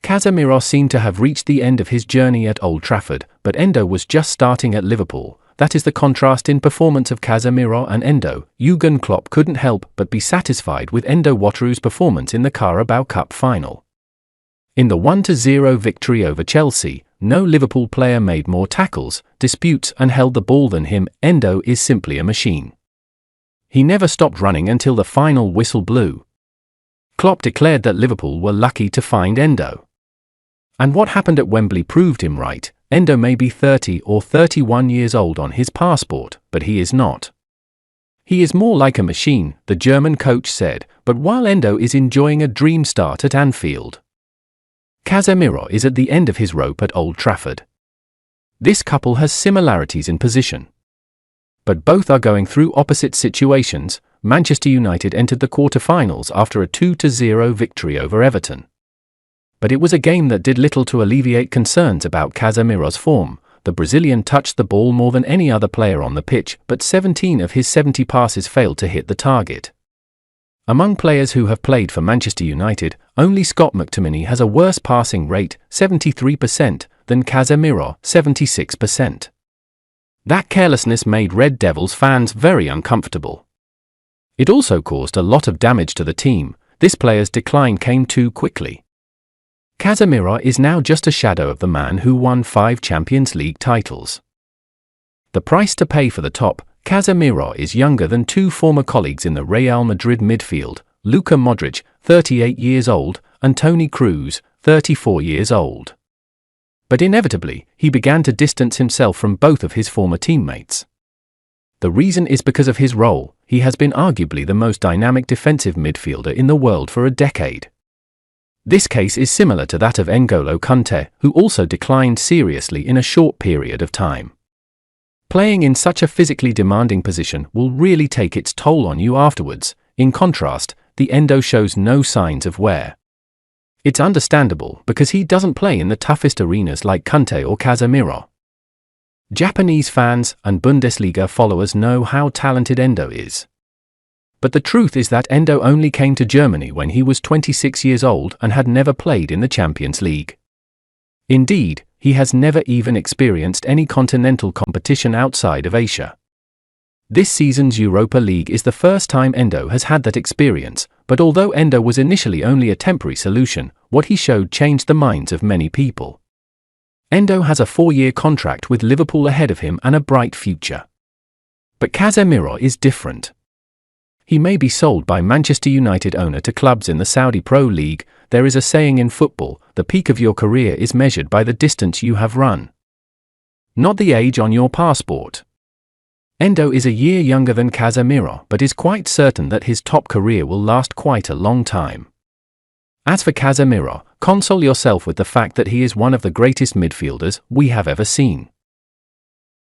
Casemiro seemed to have reached the end of his journey at Old Trafford, but Endo was just starting at Liverpool. That is the contrast in performance of Casemiro and Endo. Jurgen Klopp couldn't help but be satisfied with Endo Wataru's performance in the Carabao Cup final. In the 1-0 victory over Chelsea, no Liverpool player made more tackles, disputes and held the ball than him. Endo is simply a machine. He never stopped running until the final whistle blew. Klopp declared that Liverpool were lucky to find Endo. And what happened at Wembley proved him right. Endo may be 30 or 31 years old on his passport, but he is not. He is more like a machine, the German coach said, but while Endo is enjoying a dream start at Anfield, Casemiro is at the end of his rope at Old Trafford. This couple has similarities in position, but both are going through opposite situations. Manchester United entered the quarter-finals after a 2-0 victory over Everton. But it was a game that did little to alleviate concerns about Casemiro's form. The Brazilian touched the ball more than any other player on the pitch, but 17 of his 70 passes failed to hit the target. Among players who have played for Manchester United, only Scott McTominay has a worse passing rate, 73%, than Casemiro, 76%. That carelessness made Red Devils fans very uncomfortable. It also caused a lot of damage to the team. This player's decline came too quickly. Casemiro is now just a shadow of the man who won 5 Champions League titles. The price to pay for the top, Casemiro is younger than 2 former colleagues in the Real Madrid midfield, Luka Modric, 38 years old, and Toni Kroos, 34 years old. But inevitably, he began to distance himself from both of his former teammates. The reason is because of his role. He has been arguably the most dynamic defensive midfielder in the world for a decade. This case is similar to that of N'Golo Kanté, who also declined seriously in a short period of time. Playing in such a physically demanding position will really take its toll on you afterwards. In contrast, the Endo shows no signs of wear. It's understandable because he doesn't play in the toughest arenas like Kanté or Casemiro. Japanese fans and Bundesliga followers know how talented Endo is. But the truth is that Endo only came to Germany when he was 26 years old and had never played in the Champions League. Indeed, he has never even experienced any continental competition outside of Asia. This season's Europa League is the first time Endo has had that experience, but although Endo was initially only a temporary solution, what he showed changed the minds of many people. Endo has a 4-year contract with Liverpool ahead of him and a bright future. But Casemiro is different. He may be sold by Manchester United owner to clubs in the Saudi Pro League. There is a saying in football, the peak of your career is measured by the distance you have run, not the age on your passport. Endo is a year younger than Casemiro but is quite certain that his top career will last quite a long time. As for Casemiro, console yourself with the fact that he is one of the greatest midfielders we have ever seen.